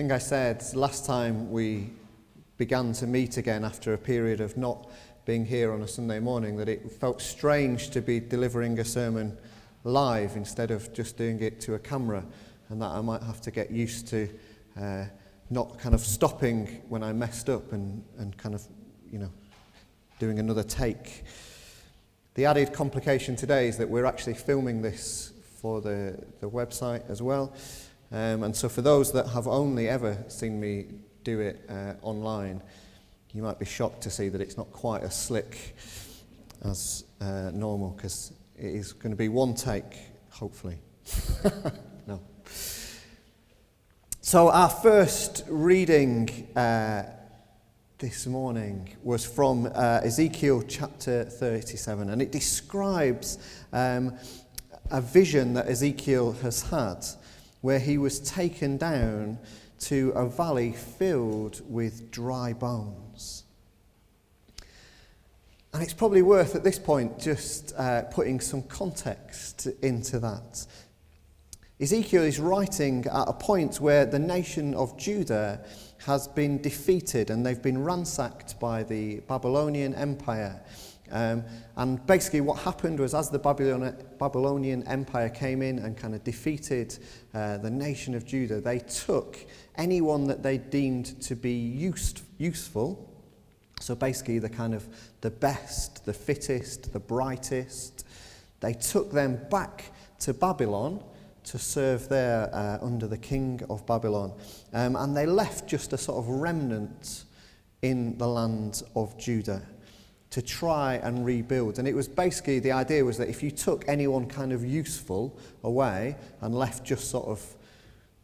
think I said last time we began to meet again after a period of not being here on a Sunday morning that it felt strange to be delivering a sermon live instead of just doing it to a camera, and that I might have to get used to not kind of stopping when I messed up and kind of, doing another take. The added complication today is that we're actually filming this for the website as well. And so for those that have only ever seen me do it online, you might be shocked to see that it's not quite as slick as normal, because it is going to be one take, hopefully. No. So our first reading this morning was from Ezekiel chapter 37, and it describes a vision that Ezekiel has had where he was taken down to a valley filled with dry bones. And it's probably worth at this point just putting some context into that. Ezekiel is writing at a point where the nation of Judah has been defeated and they've been ransacked by the Babylonian Empire. And basically what happened was, as the Babylonian Empire came in and kind of defeated the nation of Judah, they took anyone that they deemed to be useful, so basically the best, the fittest, the brightest, they took them back to Babylon to serve there under the king of Babylon. And they left just a sort of remnant in the land of Judah to try and rebuild. And it was basically, the idea was that if you took anyone kind of useful away and left just sort of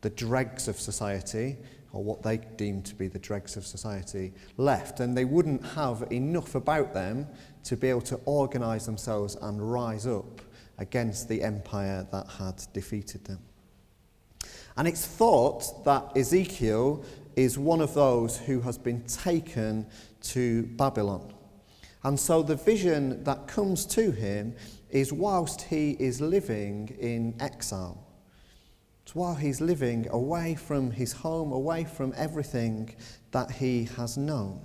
the dregs of society, or what they deemed to be the dregs of society, left, and they wouldn't have enough about them to be able to organise themselves and rise up against the empire that had defeated them. And it's thought that Ezekiel is one of those who has been taken to Babylon. And so the vision that comes to him is whilst he is living in exile. It's while he's living away from his home, away from everything that he has known.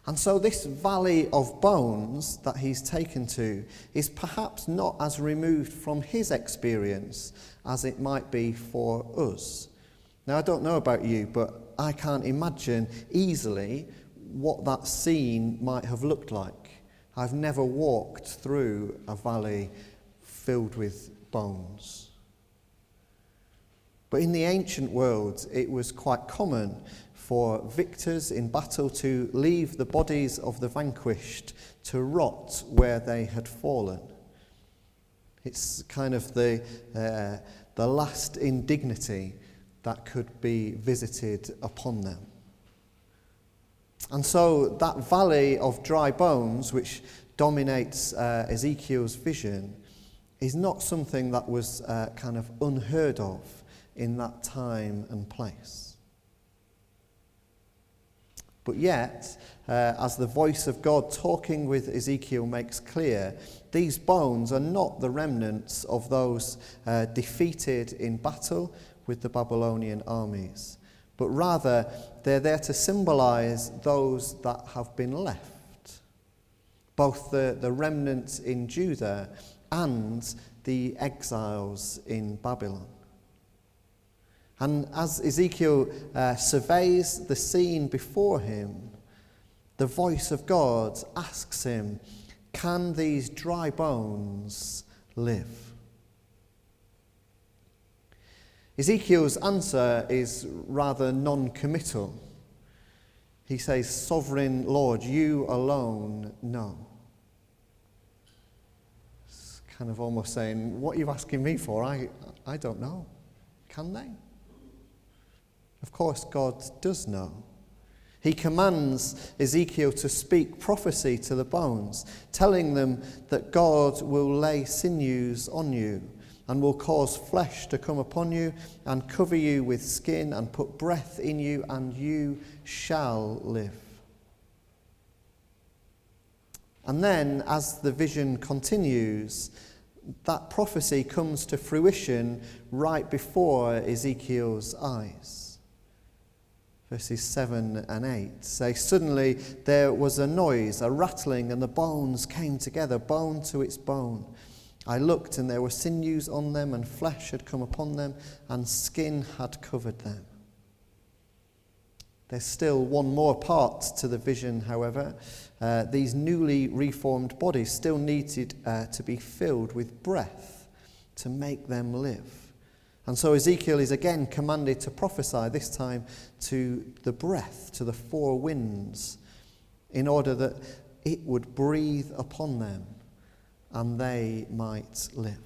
And so this valley of bones that he's taken to is perhaps not as removed from his experience as it might be for us. Now, I don't know about you, but I can't imagine easily what that scene might have looked like. I've never walked through a valley filled with bones. But in the ancient world, it was quite common for victors in battle to leave the bodies of the vanquished to rot where they had fallen. It's kind of the last indignity that could be visited upon them. And so that valley of dry bones, which dominates Ezekiel's vision, is not something that was kind of unheard of in that time and place. But yet, as the voice of God talking with Ezekiel makes clear, these bones are not the remnants of those defeated in battle with the Babylonian armies, but rather they're there to symbolize those that have been left, both the remnants in Judah and the exiles in Babylon. And as Ezekiel surveys the scene before him, the voice of God asks him, can these dry bones live? Ezekiel's answer is rather non-committal. He says, Sovereign Lord, you alone know. It's kind of almost saying, what are you asking me for? I don't know. Can they? Of course, God does know. He commands Ezekiel to speak prophecy to the bones, telling them that God will lay sinews on you and will cause flesh to come upon you and cover you with skin and put breath in you, and you shall live. And then, as the vision continues, that prophecy comes to fruition right before Ezekiel's eyes. Verses 7 and 8 say, "Suddenly there was a noise, a rattling, and the bones came together, bone to its bone. I looked, and there were sinews on them, and flesh had come upon them, and skin had covered them." There's still one more part to the vision, however. These newly reformed bodies still needed to be filled with breath to make them live. And so Ezekiel is again commanded to prophesy, this time to the breath, to the four winds, in order that it would breathe upon them and they might live.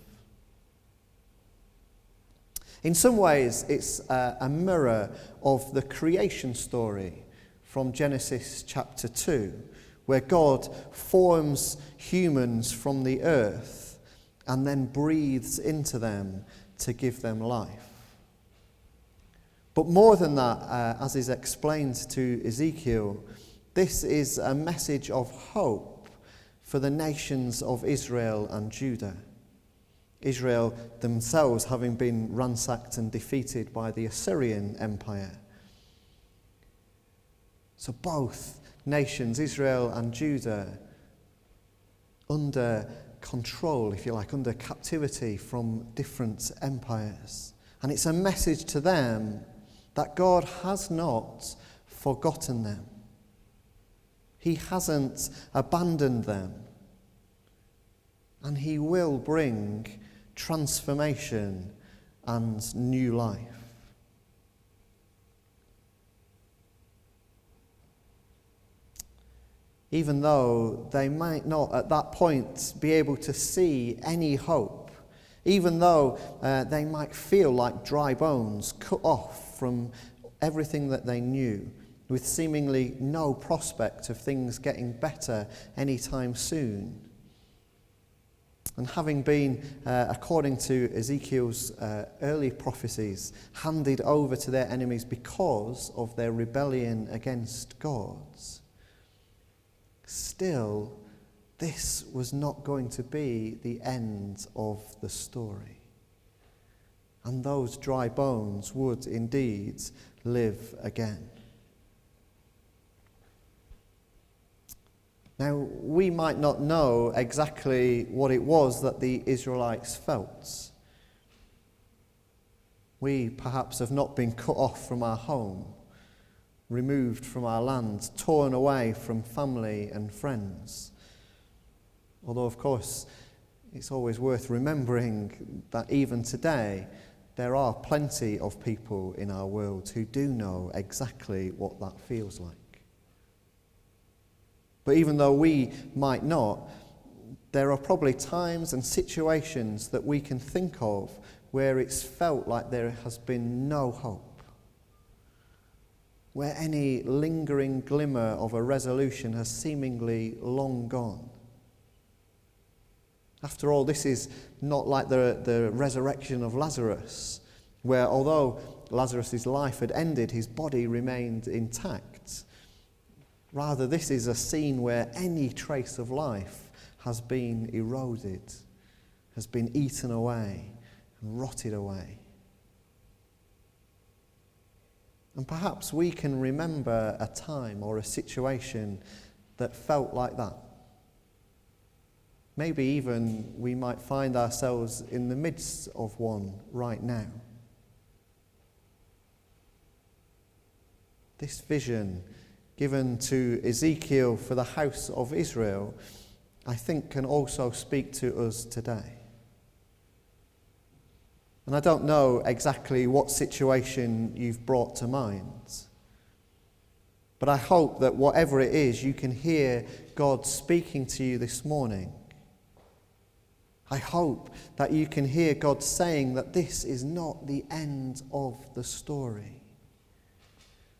In some ways, it's a mirror of the creation story from Genesis chapter 2, where God forms humans from the earth and then breathes into them to give them life. But more than that, as is explained to Ezekiel, this is a message of hope for the nations of Israel and Judah. Israel themselves having been ransacked and defeated by the Assyrian Empire. So both nations, Israel and Judah, under control, if you like, under captivity from different empires. And it's a message to them that God has not forgotten them. He hasn't abandoned them. And he will bring transformation and new life. Even though they might not at that point be able to see any hope, even though they might feel like dry bones cut off from everything that they knew, with seemingly no prospect of things getting better anytime soon. And having been, according to Ezekiel's early prophecies, handed over to their enemies because of their rebellion against God, still, this was not going to be the end of the story. And those dry bones would indeed live again. Now, we might not know exactly what it was that the Israelites felt. We perhaps have not been cut off from our home, removed from our land, torn away from family and friends. Although, of course, it's always worth remembering that even today, there are plenty of people in our world who do know exactly what that feels like. But even though we might not, there are probably times and situations that we can think of where it's felt like there has been no hope, where any lingering glimmer of a resolution has seemingly long gone. After all, this is not like the resurrection of Lazarus, where although Lazarus' life had ended, his body remained intact. Rather, this is a scene where any trace of life has been eroded, has been eaten away and rotted away. And perhaps we can remember a time or a situation that felt like that. Maybe even we might find ourselves in the midst of one right now. This vision given to Ezekiel for the house of Israel, I think can also speak to us today. And I don't know exactly what situation you've brought to mind, but I hope that whatever it is, you can hear God speaking to you this morning. I hope that you can hear God saying that this is not the end of the story,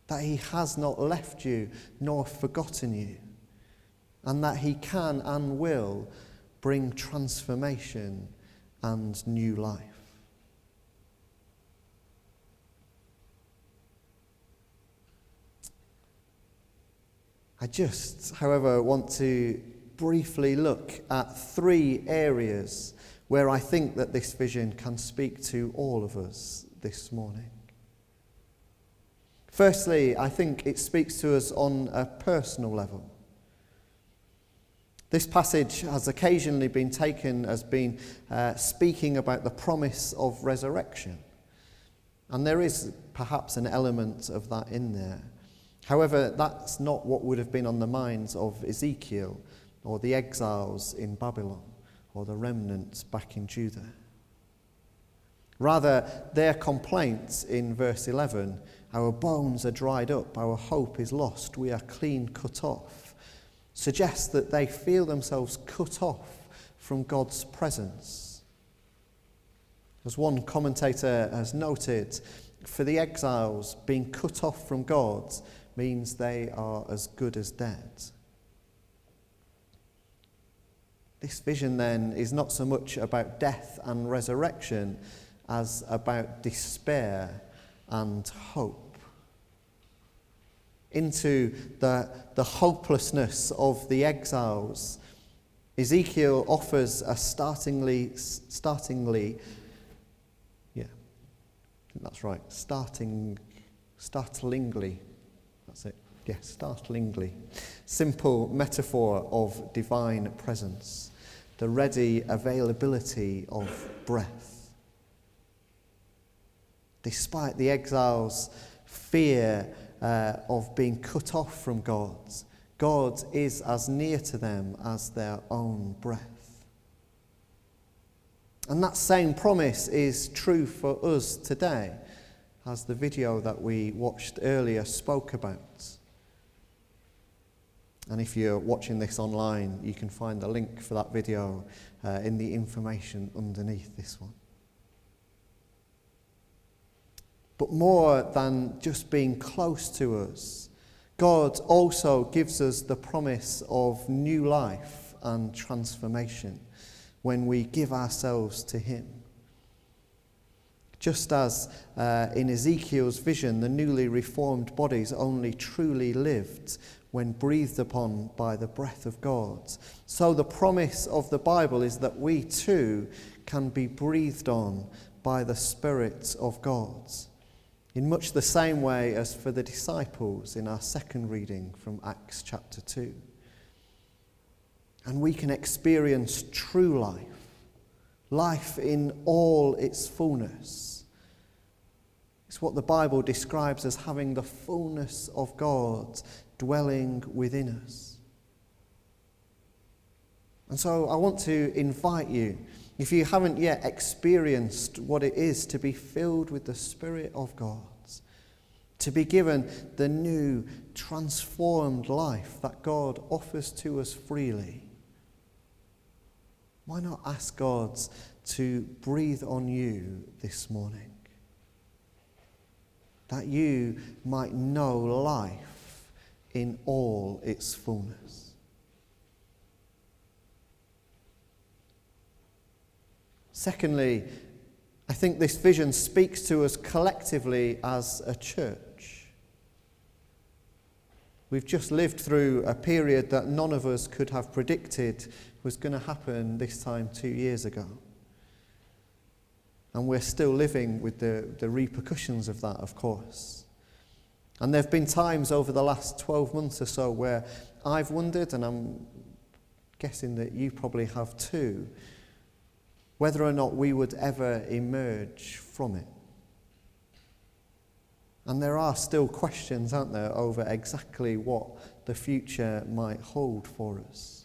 that he has not left you nor forgotten you, and that he can and will bring transformation and new life. I just, however, want to briefly look at 3 areas where I think that this vision can speak to all of us this morning. Firstly, I think it speaks to us on a personal level. This passage has occasionally been taken as being speaking about the promise of resurrection. And there is perhaps an element of that in there. However, that's not what would have been on the minds of Ezekiel or the exiles in Babylon or the remnants back in Judah. Rather, their complaints in verse 11, our bones are dried up, our hope is lost, we are clean cut off, suggests that they feel themselves cut off from God's presence. As one commentator has noted, for the exiles, being cut off from God means they are as good as dead. This vision then is not so much about death and resurrection as about despair and hope. Into the hopelessness of the exiles, Ezekiel offers a startlingly, simple metaphor of divine presence, the ready availability of breath. Despite the exiles' fear of being cut off from God, God is as near to them as their own breath. And that same promise is true for us today, as the video that we watched earlier spoke about. And if you're watching this online, you can find the link for that video in the information underneath this one. But more than just being close to us, God also gives us the promise of new life and transformation when we give ourselves to him. Just as in Ezekiel's vision, the newly reformed bodies only truly lived when breathed upon by the breath of God, so the promise of the Bible is that we too can be breathed on by the Spirit of God, in much the same way as for the disciples in our second reading from Acts chapter 2. And we can experience true life, life in all its fullness. It's what the Bible describes as having the fullness of God dwelling within us. And so I want to invite you, if you haven't yet experienced what it is to be filled with the Spirit of God, to be given the new, transformed life that God offers to us freely, why not ask God to breathe on you this morning, that you might know life in all its fullness? Secondly, I think this vision speaks to us collectively as a church. We've just lived through a period that none of us could have predicted was going to happen this time 2 years ago. And we're still living with the repercussions of that, of course. And there have been times over the last 12 months or so where I've wondered, and I'm guessing that you probably have too, whether or not we would ever emerge from it. And there are still questions, aren't there, over exactly what the future might hold for us.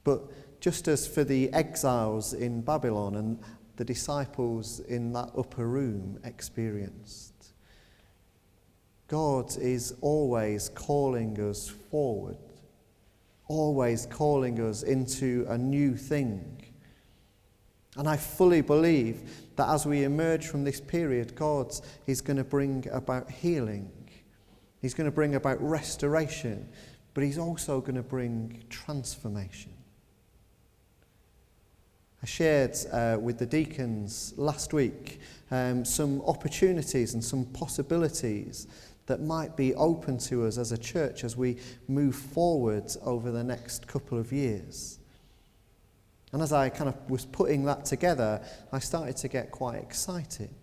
But just as for the exiles in Babylon and the disciples in that upper room experienced, God is always calling us forward, always calling us into a new thing. And I fully believe that as we emerge from this period, God is going to bring about healing. He's going to bring about restoration, but he's also going to bring transformation. I shared with the deacons last week some opportunities and some possibilities that might be open to us as a church as we move forward over the next couple of years. And as I kind of was putting that together, I started to get quite excited,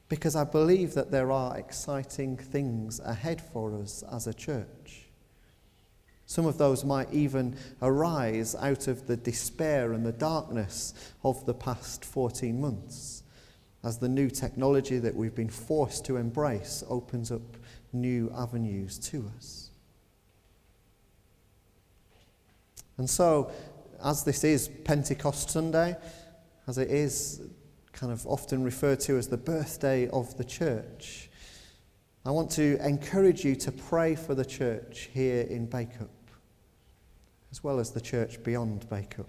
because I believe that there are exciting things ahead for us as a church. Some of those might even arise out of the despair and the darkness of the past 14 months, as the new technology that we've been forced to embrace opens up new avenues to us. And so, as this is Pentecost Sunday, as it is kind of often referred to as the birthday of the church, I want to encourage you to pray for the church here in Bacup, as well as the church beyond Bacup,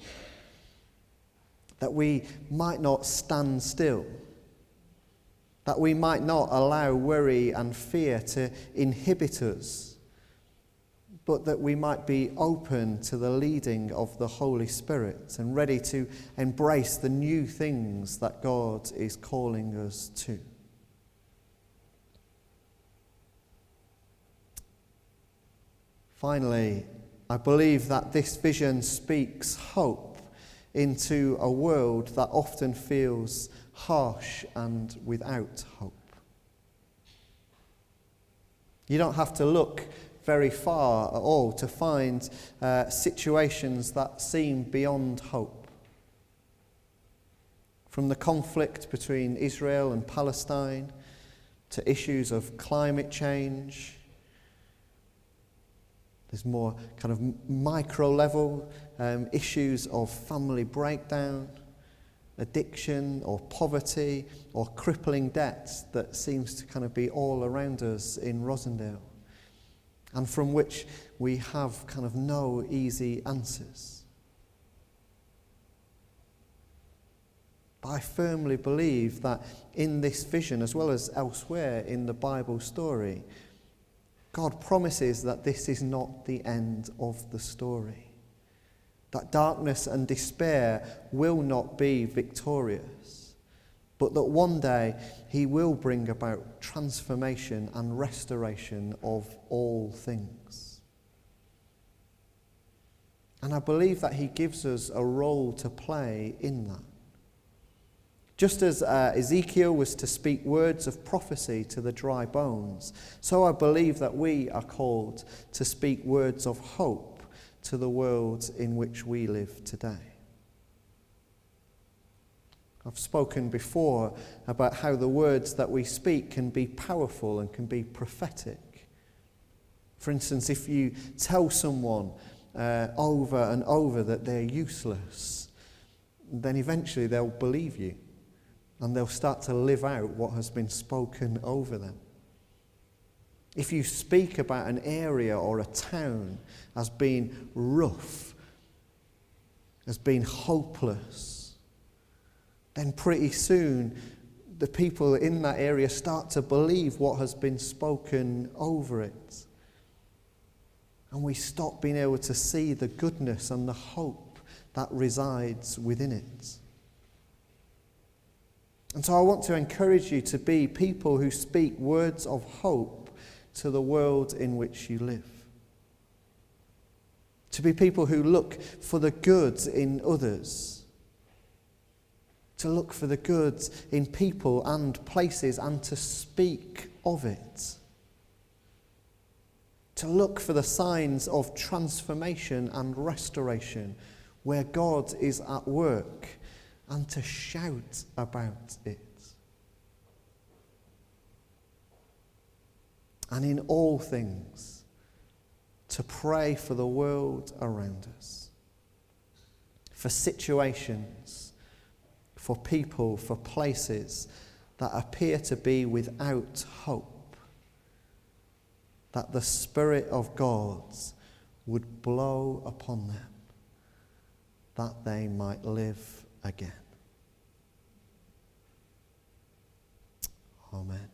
that we might not stand still, that we might not allow worry and fear to inhibit us, but that we might be open to the leading of the Holy Spirit and ready to embrace the new things that God is calling us to. Finally, I believe that this vision speaks hope into a world that often feels harsh and without hope. You don't have to look very far at all to find situations that seem beyond hope. From the conflict between Israel and Palestine to issues of climate change, there's more kind of micro level issues of family breakdown, addiction or poverty or crippling debt that seems to kind of be all around us in Rosendale, and from which we have kind of no easy answers. But I firmly believe that in this vision, as well as elsewhere in the Bible story, God promises that this is not the end of the story, that darkness and despair will not be victorious, but that one day he will bring about transformation and restoration of all things. And I believe that he gives us a role to play in that. Just as Ezekiel was to speak words of prophecy to the dry bones, so I believe that we are called to speak words of hope to the world in which we live today. I've spoken before about how the words that we speak can be powerful and can be prophetic. For instance, if you tell someone over and over that they're useless, then eventually they'll believe you and they'll start to live out what has been spoken over them. If you speak about an area or a town as being rough, as being hopeless, then pretty soon the people in that area start to believe what has been spoken over it. And we stop being able to see the goodness and the hope that resides within it. And so I want to encourage you to be people who speak words of hope to the world in which you live. To be people who look for the good in others. To look for the good in people and places and to speak of it. To look for the signs of transformation and restoration where God is at work and to shout about it. And in all things, to pray for the world around us, for situations, for people, for places that appear to be without hope, that the Spirit of God would blow upon them, that they might live again. Amen.